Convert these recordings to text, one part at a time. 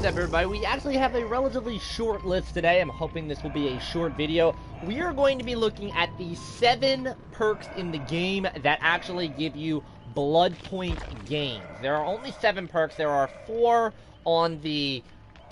What's up, everybody? We actually have a relatively short list today. I'm hoping this will be a short video. We are going to be looking at the 7 perks in the game that actually give you Bloodpoint gains. There are only 7 perks. There are 4 on the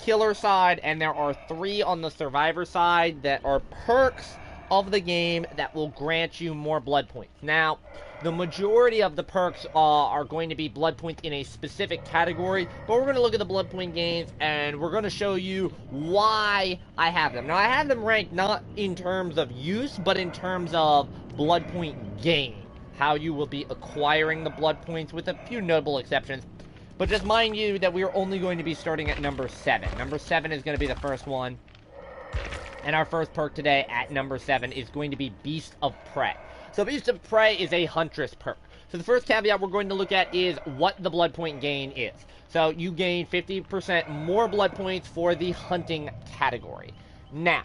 killer side, and there are 3 on the survivor side that are perks of the game that will grant you more blood points. Now, the majority of the perks are going to be blood points in a specific category, but we're going to look at the blood point gains, and we're going to show you why I have them. Now, I have them ranked not in terms of use, but in terms of blood point gain. How you will be acquiring the blood points, with a few notable exceptions. But just mind you that we are only going to be starting at number 7. Number 7 is going to be the first one. And our first perk today at number 7 is going to be Beast of Prey. So Beast of Prey is a Huntress perk. So the first caveat we're going to look at is what the blood point gain is. So you gain 50% more blood points for the hunting category. Now,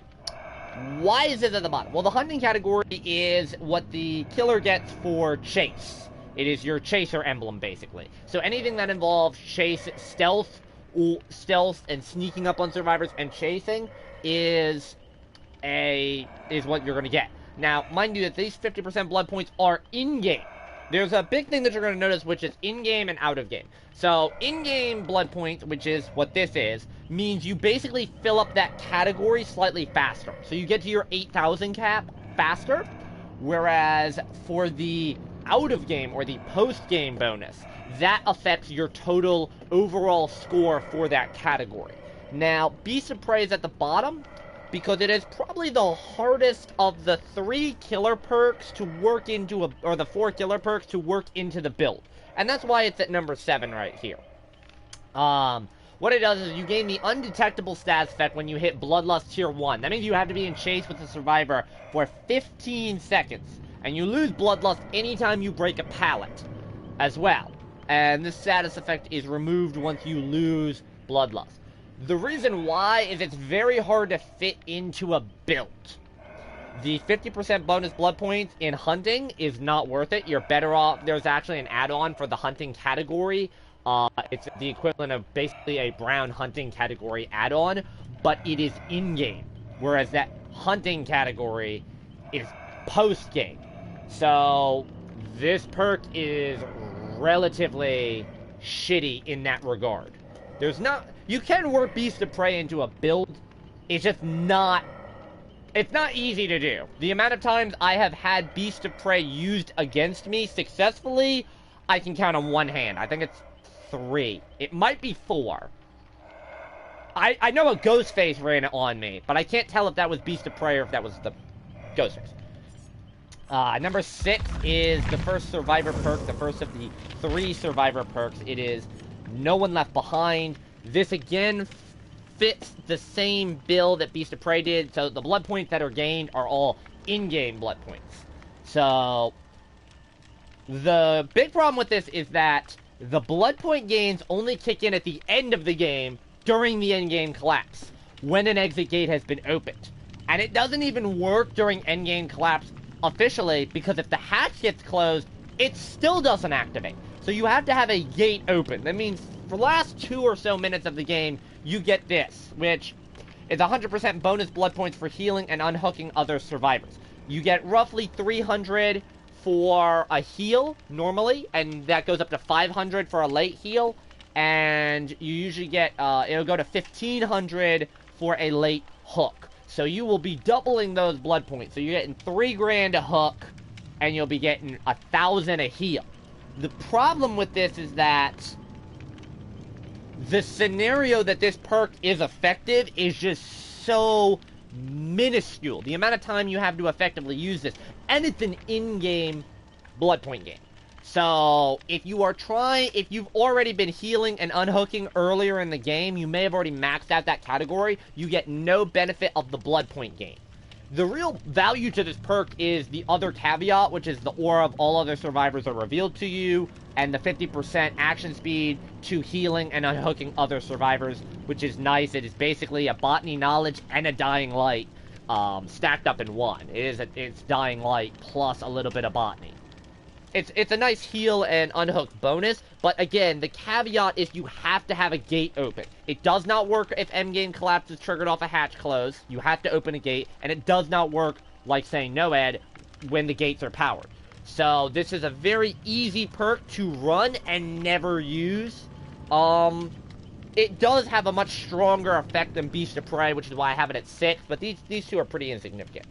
why is it at the bottom? Well, the hunting category is what the killer gets for chase. It is your chaser emblem, basically. So anything that involves chase, stealth, and sneaking up on survivors and chasing is what you're going to get. Now, mind you that these 50% blood points are in-game. There's a big thing that you're going to notice, which is in-game and out-of-game. So, in-game blood points, which is what this is, means you basically fill up that category slightly faster. So you get to your 8,000 cap faster, whereas for the out-of-game or the post-game bonus, that affects your total overall score for that category. Now, Beast of Prey is at the bottom, because it is probably the hardest of the 3 killer perks to work into or the 4 killer perks to work into the build. And that's why it's at number 7 right here. What it does is you gain the undetectable stats effect when you hit Bloodlust Tier 1. That means you have to be in chase with the survivor for 15 seconds. And you lose Bloodlust anytime you break a pallet as well. And this status effect is removed once you lose Bloodlust. The reason why is it's very hard to fit into a build. The 50% bonus blood points in hunting is not worth it. You're better off. There's actually an add-on for the hunting category. It's the equivalent of basically a brown hunting category add-on, but it is in-game. Whereas that hunting category is post-game. So this perk is relatively shitty in that regard. You can work Beast of Prey into a build. It's just not... It's not easy to do. The amount of times I have had Beast of Prey used against me successfully, I can count on one hand. I think it's 3. It might be 4. I know a Ghostface ran it on me, but I can't tell if that was Beast of Prey or if that was the Ghostface. Number 6 is the first survivor perk, the first of the 3 survivor perks. It is No One Left Behind. This again fits the same build that Beast of Prey did, so the blood points that are gained are all in-game blood points. So, the big problem with this is that the blood point gains only kick in at the end of the game during the end-game collapse, when an exit gate has been opened. And it doesn't even work during end-game collapse officially, because if the hatch gets closed, it still doesn't activate. So you have to have a gate open. That means for the last 2 or so minutes of the game, you get this, which is 100% bonus blood points for healing and unhooking other survivors. You get roughly 300 for a heal, normally, and that goes up to 500 for a late heal, and you usually get, it'll go to 1,500 for a late hook. So you will be doubling those blood points. So you're getting 3 grand a hook, and you'll be getting 1,000 a heal. The problem with this is that the scenario that this perk is effective is just so minuscule. The amount of time you have to effectively use this. And it's an in-game blood point game. So, if you've already been healing and unhooking earlier in the game, you may have already maxed out that category, you get no benefit of the blood point gain. The real value to this perk is the other caveat, which is the aura of all other survivors are revealed to you, and the 50% action speed to healing and unhooking other survivors, which is nice. It is basically a botany knowledge and a dying light stacked up in one. It's dying light plus a little bit of botany. It's a nice heal and unhook bonus, but again, the caveat is you have to have a gate open. It does not work if endgame collapse is triggered off a hatch close. You have to open a gate, and it does not work, like saying NOED, when the gates are powered. So this is a very easy perk to run and never use. It does have a much stronger effect than Beast of Prey, which is why I have it at 6, but these two are pretty insignificant.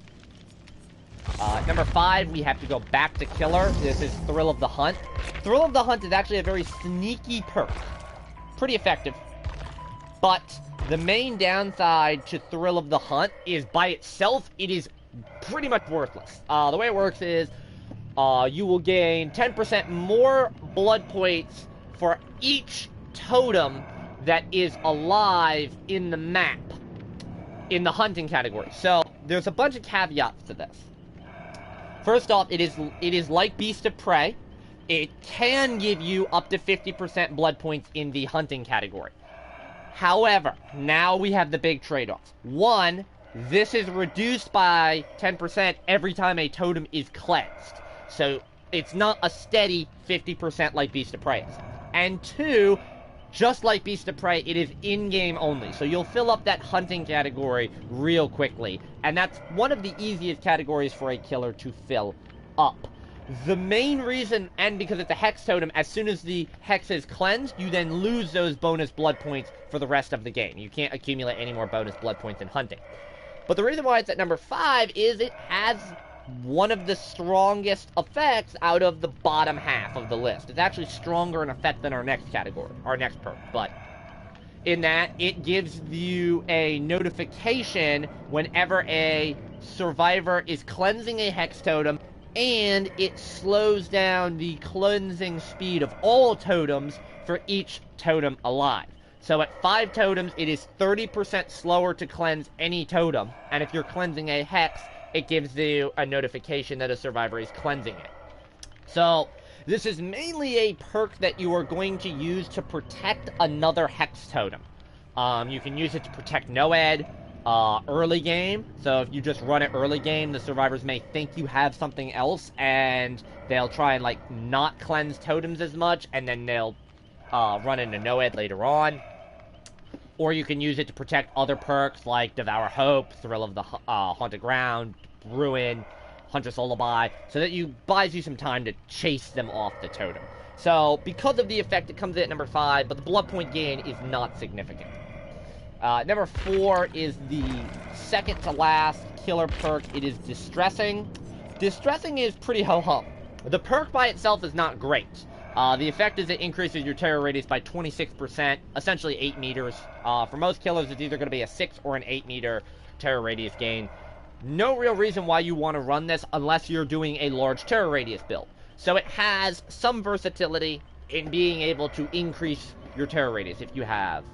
Number 5, we have to go back to Killer. This is Thrill of the Hunt. Thrill of the Hunt is actually a very sneaky perk. Pretty effective. But the main downside to Thrill of the Hunt is by itself, it is pretty much worthless. The way it works is, you will gain 10% more blood points for each totem that is alive in the map, in the hunting category. So, there's a bunch of caveats to this. First off, it is like Beast of Prey. It can give you up to 50% blood points in the hunting category. However, now we have the big trade-offs. One, this is reduced by 10% every time a totem is cleansed. So, it's not a steady 50% like Beast of Prey is. And two, just like Beast of Prey, it is in-game only. So you'll fill up that hunting category real quickly. And that's one of the easiest categories for a killer to fill up. The main reason, and because it's a Hex totem, as soon as the Hex is cleansed, you then lose those bonus blood points for the rest of the game. You can't accumulate any more bonus blood points in hunting. But the reason why it's at number 5 is it has one of the strongest effects out of the bottom half of the list. It's actually stronger in effect than our next category, our next perk, but in that it gives you a notification whenever a survivor is cleansing a Hex totem, and it slows down the cleansing speed of all totems for each totem alive. So at 5 totems, it is 30% slower to cleanse any totem, and if you're cleansing a Hex, it gives you a notification that a survivor is cleansing it. So, this is mainly a perk that you are going to use to protect another Hex totem. You can use it to protect NOED early game. So if you just run it early game, the survivors may think you have something else, and they'll try and, like, not cleanse totems as much, and then they'll run into NOED later on. Or you can use it to protect other perks like Devour Hope, Thrill of the Haunted Ground, Ruin, Huntress Lullaby, so that you buys you some time to chase them off the totem. So, because of the effect, it comes in at number 5, but the blood point gain is not significant. Number 4 is the second to last killer perk. It is Distressing. Distressing is pretty ho-hum. The perk by itself is not great. The effect is it increases your terror radius by 26%, essentially 8 meters. For most killers, it's either going to be a 6 or an 8 meter terror radius gain. No real reason why you want to run this unless you're doing a large terror radius build. So it has some versatility in being able to increase your terror radius if you have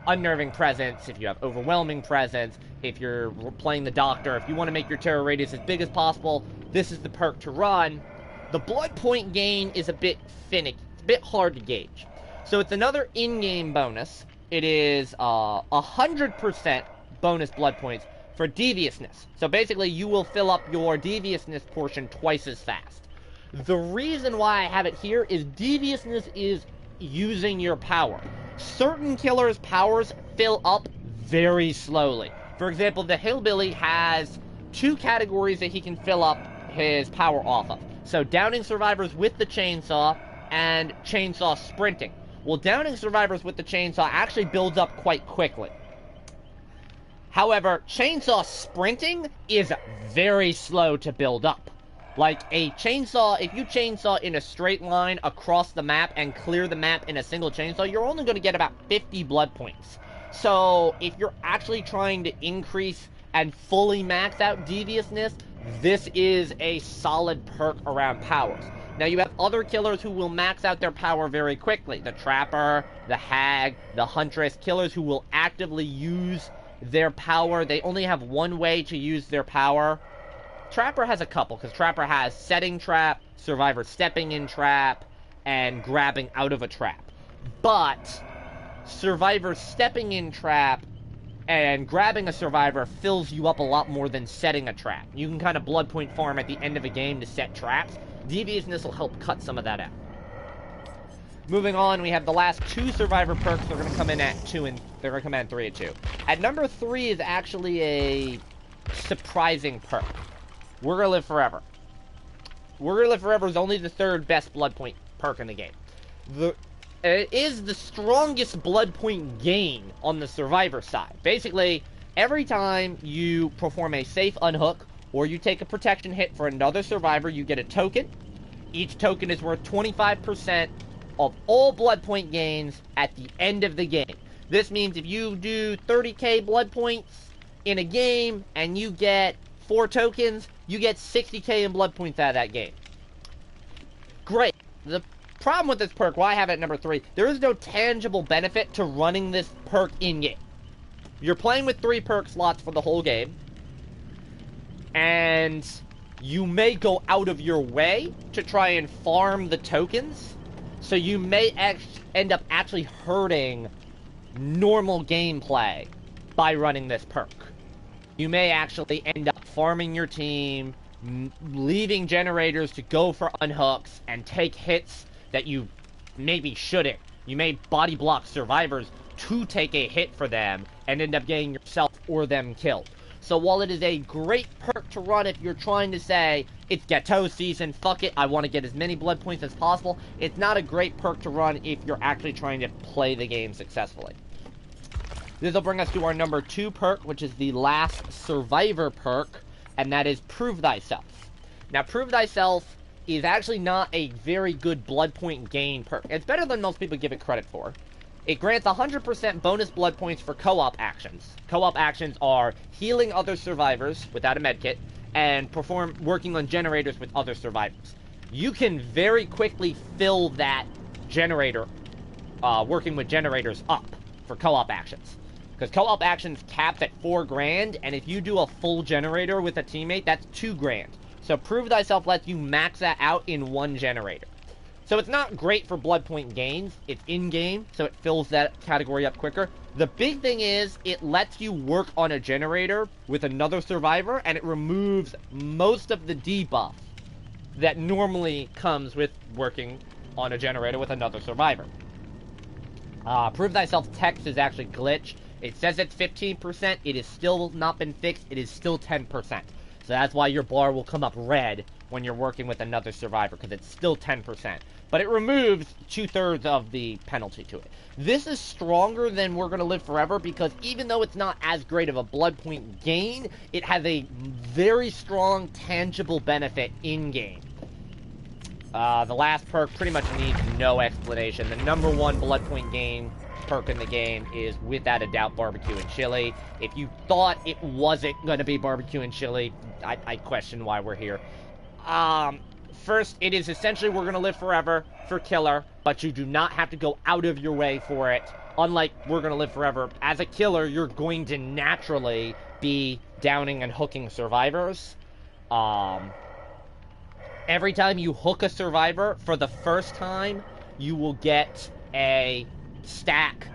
unnerving presence, if you have overwhelming presence, if you're playing the doctor. If you want to make your terror radius as big as possible, this is the perk to run. The blood point gain is a bit finicky. It's a bit hard to gauge. So it's another in-game bonus. It is 100% bonus blood points for deviousness. So basically, you will fill up your deviousness portion twice as fast. The reason why I have it here is deviousness is using your power. Certain killers' powers fill up very slowly. For example, the Hillbilly has 2 categories that he can fill up his power off of. So downing survivors with the chainsaw and chainsaw sprinting. Well, downing survivors with the chainsaw actually builds up quite quickly. However, chainsaw sprinting is very slow to build up. Like a chainsaw, if you chainsaw in a straight line across the map and clear the map in a single chainsaw, you're only going to get about 50 blood points. So if you're actually trying to increase and fully max out deviousness, this is a solid perk around powers. Now, you have other killers who will max out their power very quickly. The Trapper, the Hag, the Huntress, killers who will actively use their power. They only have one way to use their power. Trapper has a couple, because Trapper has setting trap, survivor stepping in trap, and grabbing out of a trap. But survivor stepping in trap And grabbing a survivor fills you up a lot more than setting a trap. You can kind of blood point farm at the end of a game to set traps. Deviousness will help cut some of that out. Moving on, we have the last 2 survivor perks. They're going to come in at 2 and they're going to come in at 3 and 2. At number 3 is actually a surprising perk. We're going to live forever. We're going to live forever is only the 3rd best blood point perk in the game. It is the strongest blood point gain on the survivor side. Basically, every time you perform a safe unhook or you take a protection hit for another survivor, you get a token. Each token is worth 25% of all blood point gains at the end of the game. This means if you do 30k blood points in a game and you get 4 tokens, you get 60k in blood points out of that game. Great. The problem with this perk, why I have it at number 3, there is no tangible benefit to running this perk in-game. You're playing with 3 perk slots for the whole game, and you may go out of your way to try and farm the tokens, so you may end up actually hurting normal gameplay by running this perk. You may actually end up farming your team, leaving generators to go for unhooks, and take hits that you maybe shouldn't. You may body block survivors to take a hit for them and end up getting yourself or them killed. So while it is a great perk to run if you're trying to say, it's Ghetto season, fuck it, I want to get as many blood points as possible, it's not a great perk to run if you're actually trying to play the game successfully. This will bring us to our number 2 perk, which is the last survivor perk, and that is Prove Thyself. Now, Prove Thyself is actually not a very good blood point gain perk. It's better than most people give it credit for. It grants 100% bonus blood points for co-op actions. Co-op actions are healing other survivors without a medkit and working on generators with other survivors. You can very quickly fill that generator, working with generators up for co-op actions. Because co-op actions capped at 4 grand, and if you do a full generator with a teammate, that's 2 grand. So Prove Thyself lets you max that out in 1 generator. So it's not great for blood point gains. It's in-game, so it fills that category up quicker. The big thing is, it lets you work on a generator with another survivor, and it removes most of the debuff that normally comes with working on a generator with another survivor. Prove Thyself text is actually glitched. It says it's 15%. It has still not been fixed. It is still 10%. So that's why your bar will come up red when you're working with another survivor, because it's still 10%. But it removes 2/3 of the penalty to it. This is stronger than We're Gonna Live Forever, because even though it's not as great of a blood point gain, it has a very strong, tangible benefit in-game. The last perk pretty much needs no explanation. The number 1 blood point gain perk in the game is without a doubt barbecue and chili. If you thought it wasn't going to be barbecue and chili, I question why we're here. First, it is essentially We're Gonna Live Forever for killer, but you do not have to go out of your way for it. Unlike We're Gonna Live Forever, as a killer, you're going to naturally be downing and hooking survivors. Every time you hook a survivor for the first time, you will get a stack,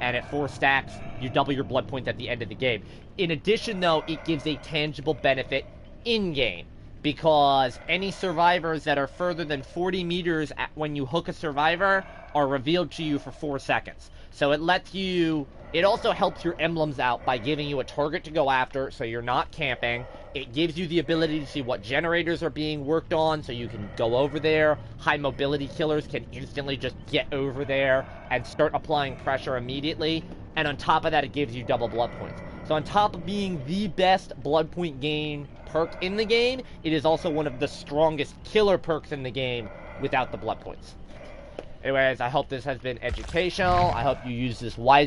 and at 4 stacks, you double your blood points at the end of the game. In addition, though, it gives a tangible benefit in-game, because any survivors that are further than 40 meters when you hook a survivor are revealed to you for 4 seconds. So it also helps your emblems out by giving you a target to go after, so you're not camping. It gives you the ability to see what generators are being worked on, so you can go over there. High mobility killers can instantly just get over there and start applying pressure immediately. And on top of that, it gives you double blood points. So on top of being the best blood point gain perk in the game, it is also one of the strongest killer perks in the game without the blood points. Anyways, I hope this has been educational. I hope you use this wisely.